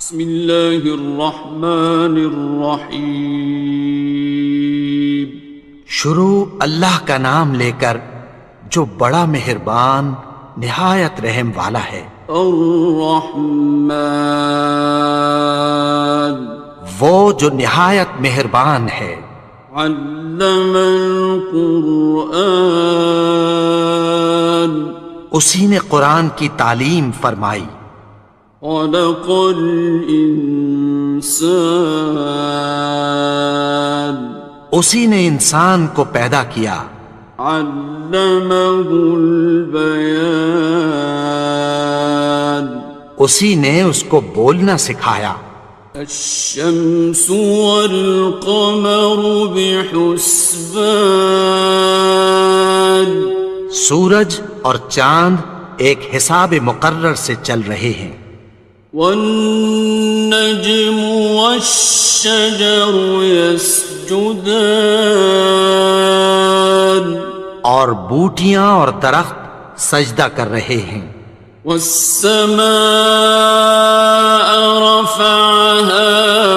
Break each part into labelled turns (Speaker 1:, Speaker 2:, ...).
Speaker 1: بسم اللہ الرحمن الرحیم۔
Speaker 2: شروع اللہ کا نام لے کر جو بڑا مہربان نہایت رحم والا ہے۔
Speaker 1: الرحمن،
Speaker 2: وہ جو نہایت مہربان ہے۔
Speaker 1: علم القرآن،
Speaker 2: اسی نے قرآن کی تعلیم فرمائی۔
Speaker 1: خلق الانسان،
Speaker 2: اسی نے انسان کو پیدا کیا۔
Speaker 1: علمہ البیان،
Speaker 2: اسی نے اس کو بولنا سکھایا۔
Speaker 1: الشمس والقمر بحسبان،
Speaker 2: سورج اور چاند ایک حساب مقرر سے چل رہے ہیں۔
Speaker 1: والنجم والشجر يسجدان،
Speaker 2: اور بوٹیاں اور درخت سجدہ کر رہے ہیں۔
Speaker 1: والسماء رفعها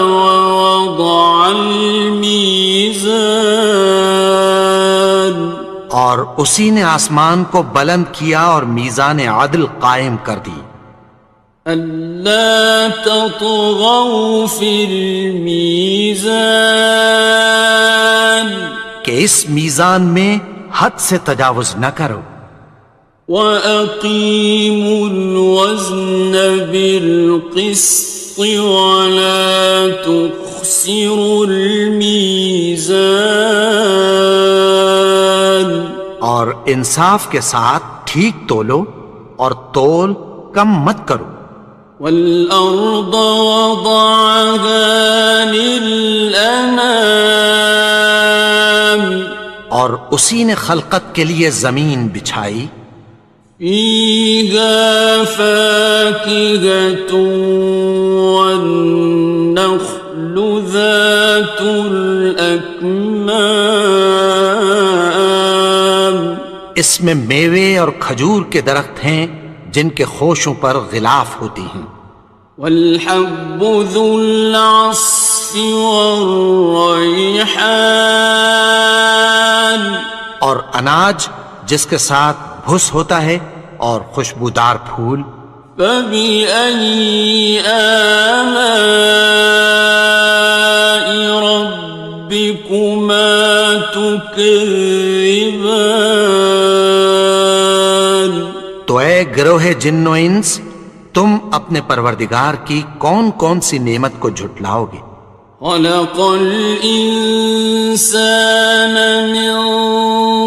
Speaker 1: ووضع الميزان،
Speaker 2: اور اسی نے آسمان کو بلند کیا اور میزان عدل قائم کر دی۔
Speaker 1: ألا تطغوا في الميزان،
Speaker 2: کہ اس میزان میں حد سے تجاوز نہ کرو۔
Speaker 1: وَأَقِيمُوا الْوَزْنَ بِالْقِسْطِ وَلَا تُخْسِرُوا الْمِيزَانَ،
Speaker 2: اور انصاف کے ساتھ ٹھیک تولو اور تول کم مت کرو۔
Speaker 1: وَالْأَرْضَ وَضَعَهَا لِلْأَنَامِ،
Speaker 2: اور اسی نے خلقت کے لیے زمین بچھائی۔
Speaker 1: فِيهَا فَاكِهَةٌ وَالنَّخْلُ ذَاتُ الْأَكْمَامِ،
Speaker 2: اس میں میوے اور کھجور کے درخت ہیں جن کے خوشوں پر غلاف ہوتی ہیں۔
Speaker 1: وَالْحَبُّ ذُو الْعَصْفِ وَالرَّيْحَانِ،
Speaker 2: اور اناج جس کے ساتھ بھس ہوتا ہے اور خوشبودار پھول۔
Speaker 1: فَبِأَيِّ آلَاءِ رَبِّكُمَا تُكَذِّبَانِ،
Speaker 2: تو اے گروہ جن و انس، تم اپنے پروردگار کی کون کون سی نعمت کو جھٹلاؤ گے؟
Speaker 1: خَلَقَ الْإِنسَانَ مِنْ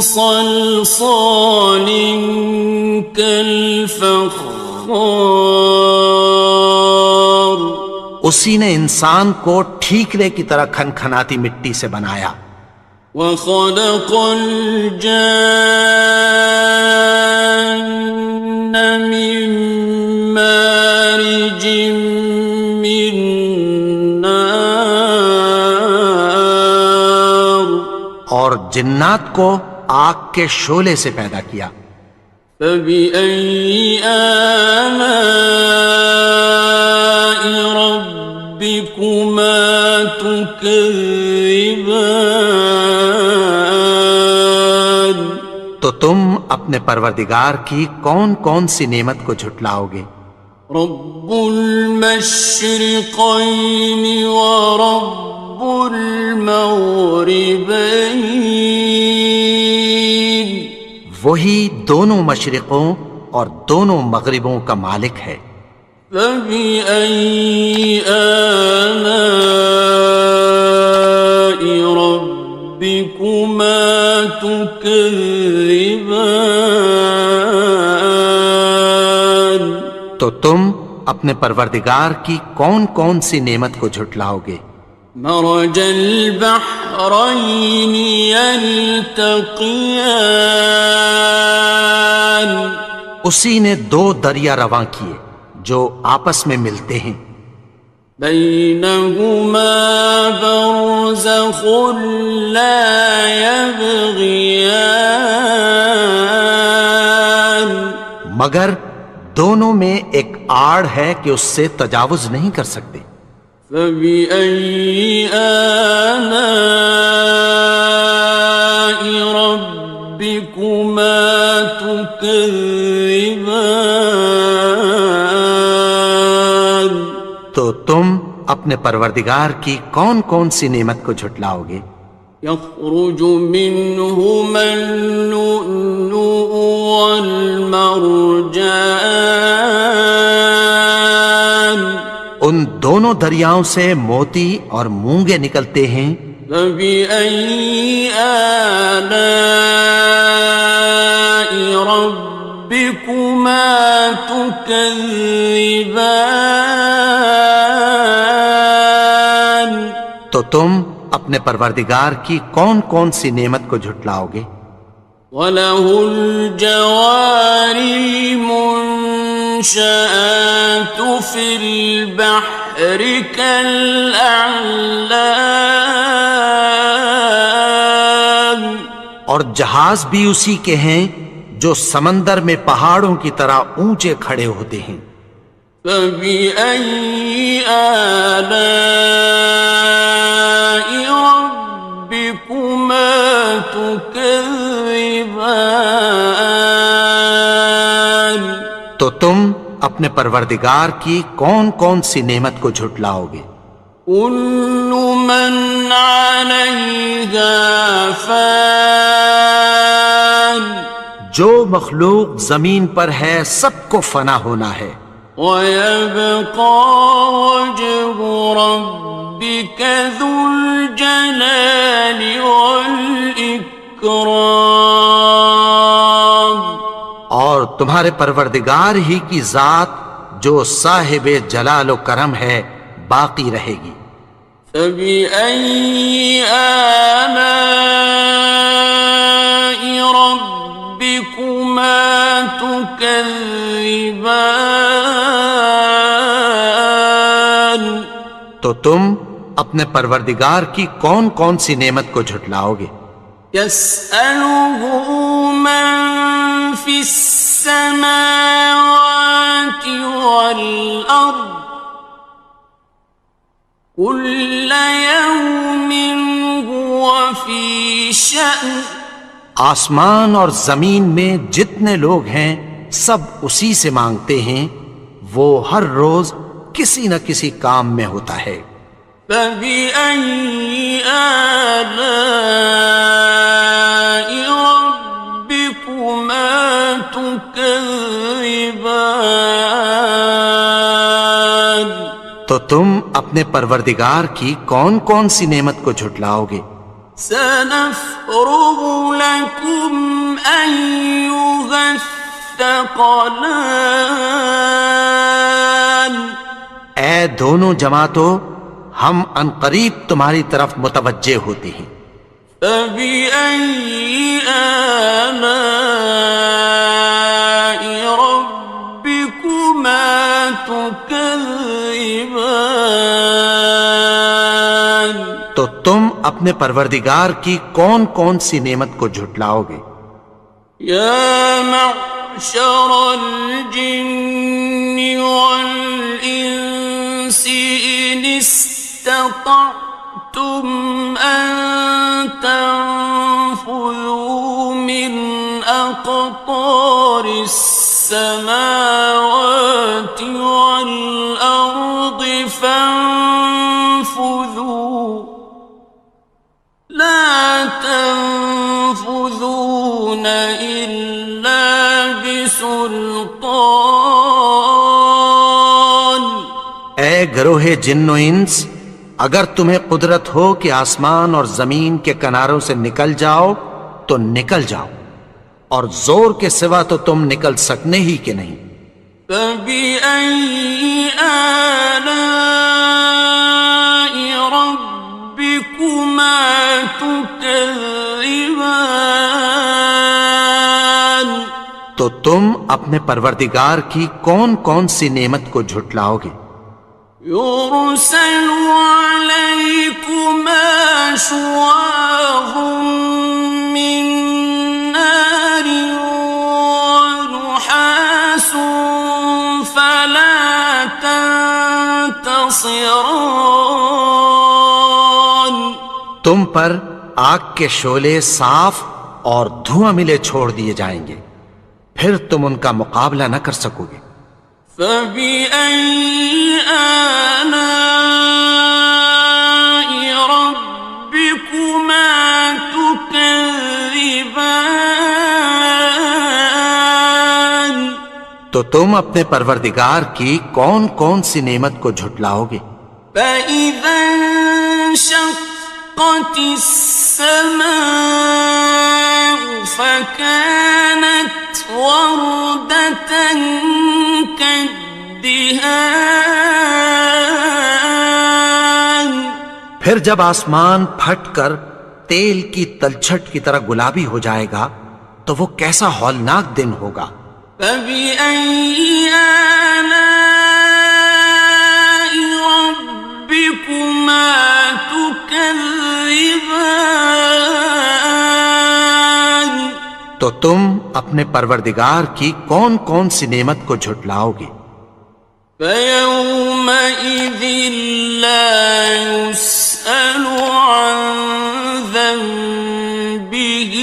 Speaker 1: صَلْصَالٍ كَالْفَخَّارِ،
Speaker 2: اسی نے انسان کو ٹھیکرے کی طرح کھنکھناتی مٹی سے بنایا۔
Speaker 1: وَخَلَقَ الْجَانَّ مِن مَّارِجٍ مِّن نَّارٍ،
Speaker 2: اور جنات کو آگ کے شعلے سے پیدا کیا۔
Speaker 1: فَبِأَيِّ آلَاءِ رَبِّكُمَا تُكَذِّبَانِ،
Speaker 2: تو تم اپنے پروردگار کی کون کون سی نعمت کو جھٹلاؤ گے؟
Speaker 1: رب المشرقین ورب المغربین،
Speaker 2: وہی دونوں مشرقوں اور دونوں مغربوں کا مالک ہے۔
Speaker 1: فَبِأَيِّ آلَاءِ رَبِّكُمَا تُكَذِّبَانِ،
Speaker 2: تو تم اپنے پروردگار کی کون کون سی نعمت کو جھٹلاؤ گے؟
Speaker 1: مرج البحرین یلتقیان،
Speaker 2: اسی نے دو دریا رواں کیے جو آپس میں ملتے ہیں۔
Speaker 1: بینہما برزخ لا یبغیان،
Speaker 2: مگر دونوں میں ایک آڑ ہے کہ اس سے تجاوز نہیں کر سکتے۔
Speaker 1: فبأي آلاء ربكما تكذبان؟
Speaker 2: تو تم اپنے پروردگار کی کون کون سی نعمت کو جھٹلاؤ گے؟
Speaker 1: يخرج منهما اللؤلؤ والمرجان
Speaker 2: ان دونوں دریاؤں سے موتی اور مونگے نکلتے ہیں۔
Speaker 1: فبأي آلاء ربكما تكذبان؟
Speaker 2: تو تم اپنے پروردگار کی کون کون سی نعمت کو جھٹلاؤ گے؟
Speaker 1: وَلَهُ الْجَوَارِ الْمُنشَآتُ فِي الْبَحْرِ كَالْأَعْلَامِ،
Speaker 2: اور جہاز بھی اسی کے ہیں جو سمندر میں پہاڑوں کی طرح اونچے کھڑے ہوتے ہیں۔
Speaker 1: فَبِأَيِّ آلَاءِ رَبِّكُمَا تُكَذِّبَانِ؟
Speaker 2: تو تم اپنے پروردگار کی کون کون سی نعمت کو جھٹلاؤ گے؟
Speaker 1: كُلُّ مَنْ عَلَيْهَا فَانٍ،
Speaker 2: جو مخلوق زمین پر ہے سب کو فنا ہونا ہے۔
Speaker 1: وَيَبْقَى وَجْهُ رَبِّكَ ذُو الْجَلَالِ وَالْإِكْرَامِ،
Speaker 2: اور تمہارے پروردگار ہی کی ذات جو صاحب جلال و کرم ہے باقی رہے گی۔
Speaker 1: فَبِأَيِّ آلَاءِ رَبِّكُمَا تُكَذِّبَانِ؟
Speaker 2: تو تم اپنے پروردگار کی کون کون سی نعمت کو جھٹلاؤ گے؟
Speaker 1: يَسْأَلُهُ مَن فِي السَّمَاوَاتِ وَالْأَرْضِ كُلَّ يَوْمٍ هُوَ فِي شَأْنٍ،
Speaker 2: آسمان اور زمین میں جتنے لوگ ہیں سب اسی سے مانگتے ہیں، وہ ہر روز کسی نہ کسی کام میں ہوتا ہے۔
Speaker 1: فَبِأَيِّ آلَاءِ رَبِّكُمَا تُكَذِّبَانِ؟
Speaker 2: تو تم اپنے پروردگار کی کون کون سی نعمت کو جھٹلاؤ گے؟
Speaker 1: سَنَفْرُغُ لَكُمْ أَيُّهَ الثَّقَلَانِ؟
Speaker 2: اے دونوں جماعتوں، ہم عنقریب تمہاری طرف متوجہ ہوتے ہیں۔
Speaker 1: فَبِأَيِّ آلَاءِ رَبِّكُمَا تُكَذِّبَانِ؟
Speaker 2: تو تم اپنے پروردگار کی کون کون سی نعمت کو جھٹلاؤ گے؟
Speaker 1: يَا مَعْشَرَ الْجِنِّ وَالْإِنسِ إِنِ اسْتَطَعْتُمْ أَن تَنفُذُوا مِنْ أَقْطَارِ السَّمَاوَاتِ وَالْأَرْضِ فَانفُذُوا لَا تَنفُذُونَ إِلَّا بِسُلْطَانٍ۔
Speaker 2: اے گروہ جن و انس، اگر تمہیں قدرت ہو کہ آسمان اور زمین کے کناروں سے نکل جاؤ تو نکل جاؤ، اور زور کے سوا تو تم نکل سکنے ہی کہ نہیں۔
Speaker 1: فَبِأَيِّ آلَاءِ رَبِّكُمَا تُكَذِّبَانِ؟
Speaker 2: تو تم اپنے پروردگار کی کون کون سی نعمت کو جھٹلاؤ گے؟
Speaker 1: يُرْسَلُ عَلَيْكُمَا شُوَاظٌ مِّن نَّارٍ وَنُحَاسٌ خاصران.
Speaker 2: تم پر آگ کے شعلے صاف اور دھواں ملے چھوڑ دیے جائیں گے، پھر تم ان کا مقابلہ نہ کر سکو گے۔
Speaker 1: فبأي آلاء ربكما تكذبان.
Speaker 2: تو تم اپنے پروردگار کی کون کون سی نعمت کو جھٹلاؤ گے؟
Speaker 1: فإذا انشقت السماء فكانت وردة كالدهان.
Speaker 2: پھر جب آسمان پھٹ کر تیل کی تلچھٹ کی طرح گلابی ہو جائے گا تو وہ کیسا ہولناک دن ہوگا۔
Speaker 1: فبأي آلاء ربكما تكذبان.
Speaker 2: تو تم اپنے پروردگار کی کون کون سی نعمت کو جھٹلاؤ گے؟
Speaker 1: فيومئذ لا يسأل عن ذنبه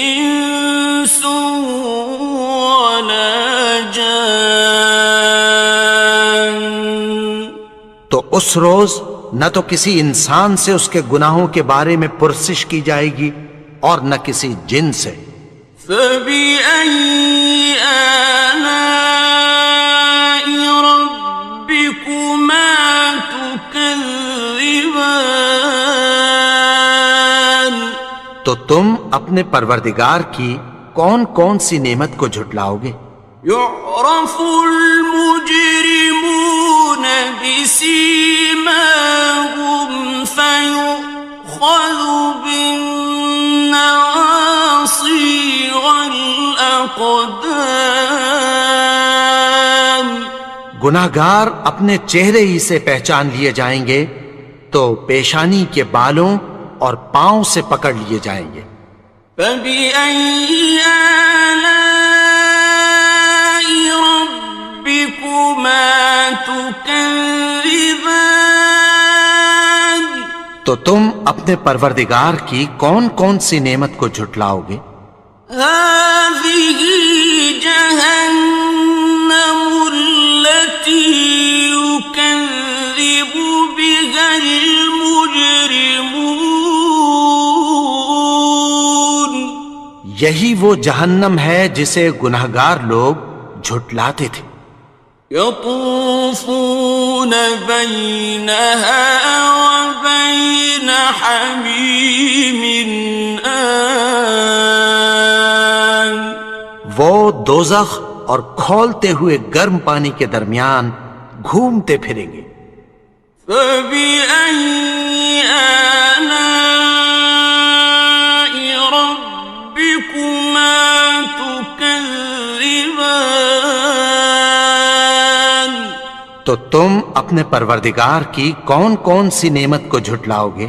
Speaker 1: إنس ولا جان.
Speaker 2: تو اس روز نہ تو کسی انسان سے اس کے گناہوں کے بارے میں پرسش کی جائے گی اور نہ کسی جن سے۔
Speaker 1: فبأي آلاء ربكما تكذبان.
Speaker 2: تو تم اپنے پروردگار کی کون کون سی نعمت کو جھٹلاؤ گے؟
Speaker 1: يعرف المجرمون بسيماهم فيؤخذ بالنواصي والأقدام.
Speaker 2: گناہگار اپنے چہرے ہی سے پہچان لیے جائیں گے تو پیشانی کے بالوں اور پاؤں سے پکڑ لیے جائیں گے۔
Speaker 1: فبأي آلاء ربكما تكذبان.
Speaker 2: تو تم اپنے پروردگار کی کون کون سی نعمت کو جھٹلاؤ گے؟
Speaker 1: هذه جهنم التي يكذب بها المجرمون.
Speaker 2: یہی وہ جہنم ہے جسے گناہگار لوگ جھٹلاتے تھے۔
Speaker 1: يطوفون بينها وبين حميم آن.
Speaker 2: وہ دوزخ اور کھولتے ہوئے گرم پانی کے درمیان گھومتے پھریں گے۔
Speaker 1: فبأي آلاء ربكما تكذبان.
Speaker 2: تو تم اپنے پروردگار کی کون کون سی نعمت کو جھٹلاؤ گے؟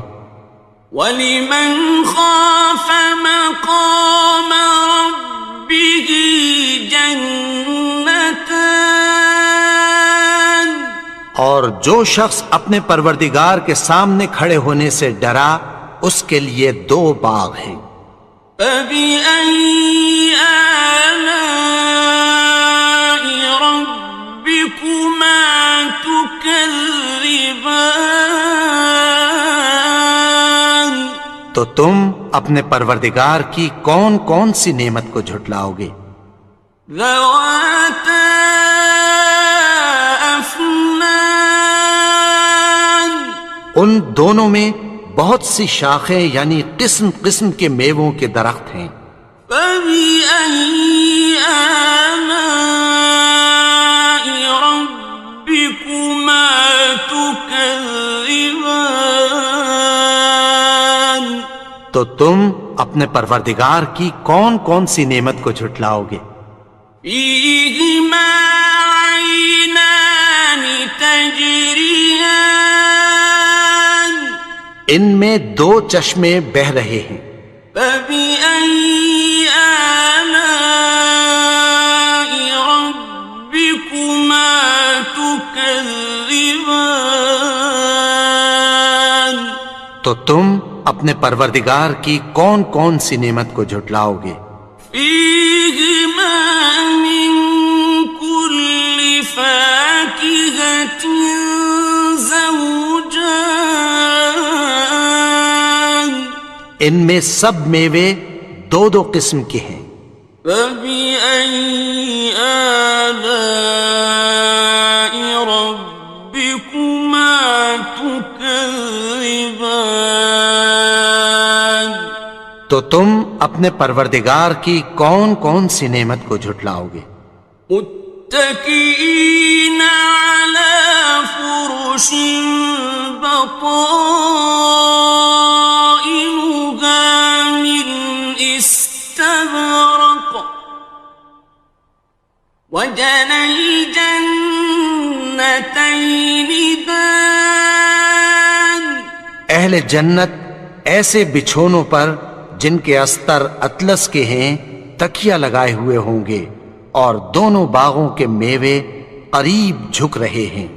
Speaker 1: وَلِمَنْ خَافَ مَقَامَ رَبِّهِ جَنَّتَانِ.
Speaker 2: اور جو شخص اپنے پروردگار کے سامنے کھڑے ہونے سے ڈرا اس کے لیے دو باغ ہیں۔
Speaker 1: فَبِأَيِّ آلَاءِ رَبِّكُمَا تُكَذِّبَانِ.
Speaker 2: تو تم اپنے پروردگار کی کون کون سی نعمت کو جھٹلاؤ گے؟
Speaker 1: ذَوَاتَا أَفْنَانٍ.
Speaker 2: ان دونوں میں بہت سی شاخیں یعنی قسم قسم کے میووں کے درخت ہیں۔
Speaker 1: فَبِأَيِّ آلَاءِ رَبِّكُمَا تُكَذِّبَانِ.
Speaker 2: تو تم اپنے پروردگار کی کون کون سی نعمت کو جھٹلاؤ گے؟
Speaker 1: فِيهِمَا عَيْنَانِ تَجْرِيَانِ.
Speaker 2: ان میں دو چشمے بہہ رہے ہیں۔
Speaker 1: فَبِأَيِّ آلَاءِ رَبِّكُمَا تُكَذِّبَانِ. تكذبان
Speaker 2: تو تم اپنے پروردگار کی کون کون سی نعمت کو جھٹلاؤ گے؟
Speaker 1: فيهما من كل فاكهة زوجان
Speaker 2: ان میں سب میوے دو دو قسم کے ہیں۔
Speaker 1: فبأي آلاء ربكما تكذبان
Speaker 2: تو تم اپنے پروردگار کی کون کون سی نعمت کو جھٹلاؤ گے؟
Speaker 1: متكئين على فرش بطائنها من استبرق وجنى الجنتين دان
Speaker 2: اہل جنت ایسے بچھونوں پر جن کے استر اطلس کے ہیں تکیہ لگائے ہوئے ہوں گے اور دونوں باغوں کے میوے قریب جھک رہے ہیں۔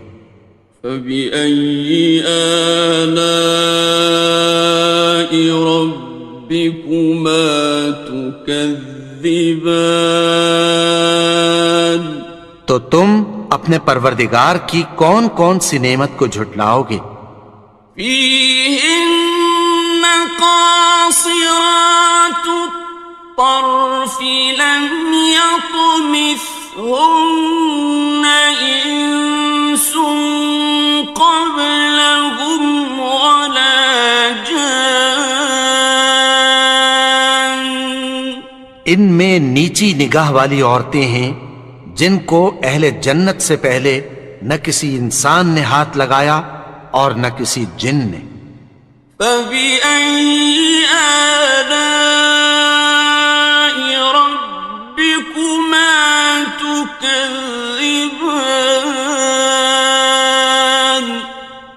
Speaker 1: فبأي آلاء ربكما تكذبان
Speaker 2: تو تم اپنے پروردگار کی کون کون سی نعمت کو جھٹلاؤ گے؟
Speaker 1: فيهن قاصرات الطرف لم يطمثهن إنس قبلهم ولا جان
Speaker 2: ان میں نیچی نگاہ والی عورتیں ہیں جن کو اہل جنت سے پہلے نہ کسی انسان نے ہاتھ لگایا اور نہ کسی جن نے۔
Speaker 1: فبأي آلاء ربكما تكذبان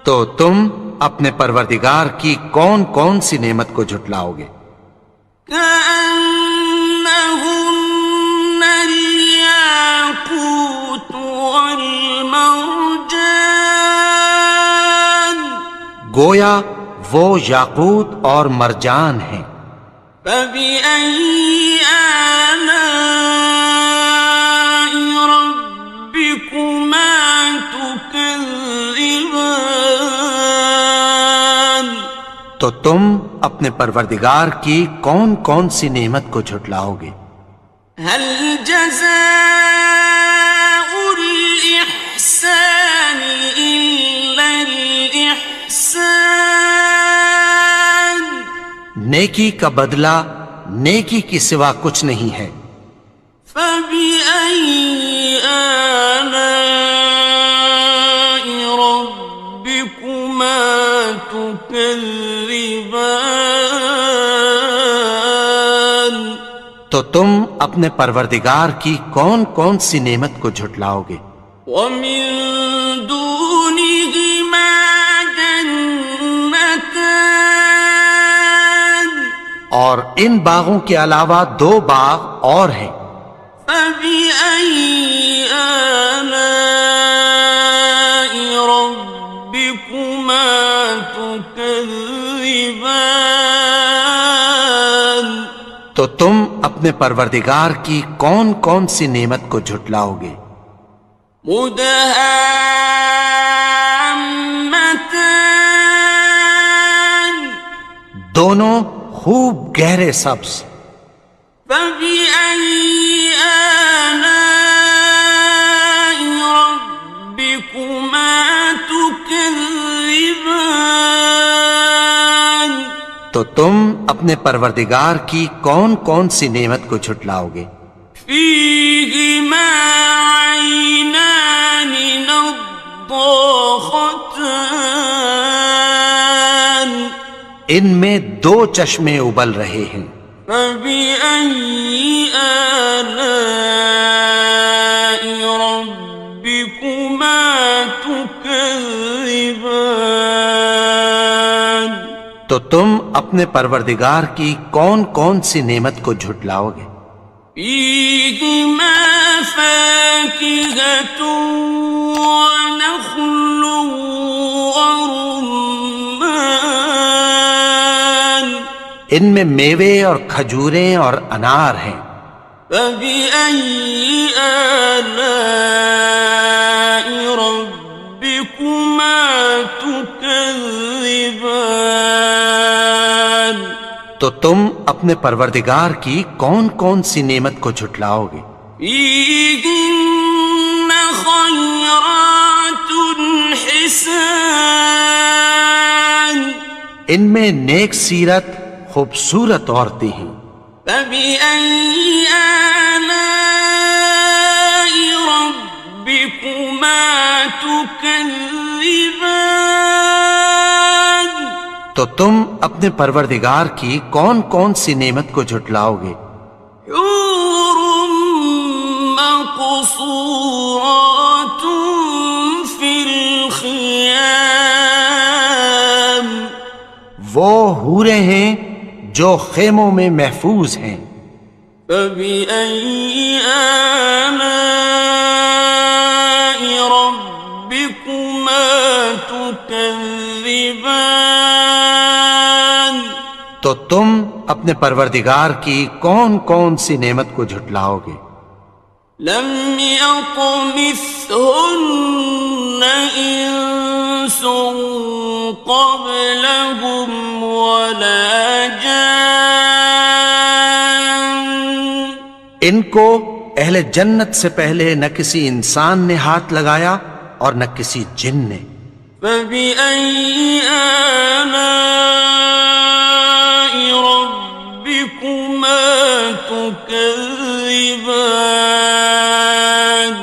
Speaker 2: تو تم اپنے پروردگار کی کون کون سی نعمت کو جھٹلاؤ گے؟
Speaker 1: كأنهن الياقوت والمرجان
Speaker 2: گویا وہ یاقوت اور مرجان ہیں۔
Speaker 1: فبأي آلاء ربكما تكذبان
Speaker 2: تو تم اپنے پروردگار کی کون کون سی نعمت کو جھٹلاؤ گے؟
Speaker 1: هل جزاء الإحسان إلا الإحسان
Speaker 2: نیکی کا بدلہ نیکی کی سوا کچھ نہیں ہے۔
Speaker 1: فبأي آلاء ربكما تكذبان
Speaker 2: تو تم اپنے پروردگار کی کون کون سی نعمت کو جھٹلاؤ گے؟
Speaker 1: ومن دونهما جنتان
Speaker 2: اور ان باغوں کے علاوہ دو باغ اور ہیں۔
Speaker 1: فبأي آلاء ربكما تكذبان
Speaker 2: تو تم اپنے پروردگار کی کون کون سی نعمت کو جھٹلاؤ گے؟
Speaker 1: مدهامتان
Speaker 2: دونوں خوب گہرے سبز۔
Speaker 1: فبأي آلاء ربكما تكذبان
Speaker 2: تو تم اپنے پروردگار کی کون کون سی نعمت کو جھٹلاؤ گے؟
Speaker 1: فيهما عينان نضاختان
Speaker 2: ان میں دو چشمے ابل رہے ہیں۔
Speaker 1: فبأي آلاء ربكما تكذبان
Speaker 2: تو تم اپنے پروردگار کی کون کون سی نعمت کو جھٹلاؤ گے؟
Speaker 1: فيهما فاكهة ونخل ورمان
Speaker 2: ان میں میوے اور کھجوریں اور انار ہیں.
Speaker 1: فبأي آلاء ربكما تكذبان
Speaker 2: تو تم اپنے پروردگار کی کون کون سی نعمت کو جھٹلاؤ گے؟
Speaker 1: فيهن خيرات حسان
Speaker 2: ان میں نیک سیرت خوبصورت عورتیں ہیں.
Speaker 1: فبأي آلاء ربكما تكذبان
Speaker 2: تو تم اپنے پروردگار کی کون کون سی نعمت کو جھٹلاؤ گے؟
Speaker 1: حور مقصورات في الخيام
Speaker 2: وہ حوریں ہیں جو خیموں میں محفوظ ہیں.
Speaker 1: فبأي آلاء ربكما تكذبان
Speaker 2: تو تم اپنے پروردگار کی کون کون سی نعمت کو جھٹلاؤ گے؟
Speaker 1: لم يطمثهن إنس قبلهم ولا جان
Speaker 2: ان کو اہل جنت سے پہلے نہ کسی انسان نے ہاتھ لگایا اور نہ کسی جن نے.
Speaker 1: فبأي آلاء ربكما تكذبان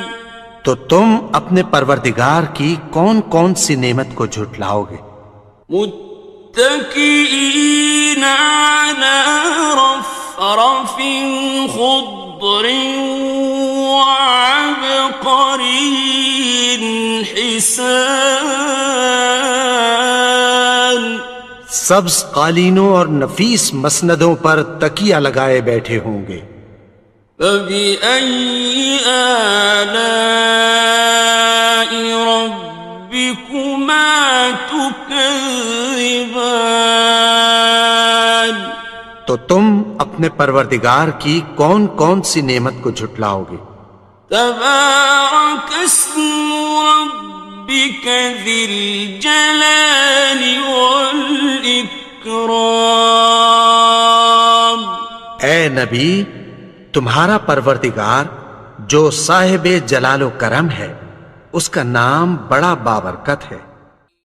Speaker 2: تو تم اپنے پروردگار کی کون کون سی نعمت کو جھٹلاؤ گے؟
Speaker 1: متكئين على رفرف خضر وعبقري حسان
Speaker 2: سبز قالینوں اور نفیس مسندوں پر تکیہ لگائے بیٹھے ہوں گے.
Speaker 1: فبأي آلاء ربكما تكذبان
Speaker 2: تو تم اپنے پروردگار کی کون کون سی نعمت کو جھٹلاؤ گے؟
Speaker 1: تبارك اسم ربك ذي الجلال والإكرام
Speaker 2: اے نبی، تمہارا پروردگار جو صاحب جلال و کرم ہے، اس کا نام بڑا بابرکت ہے.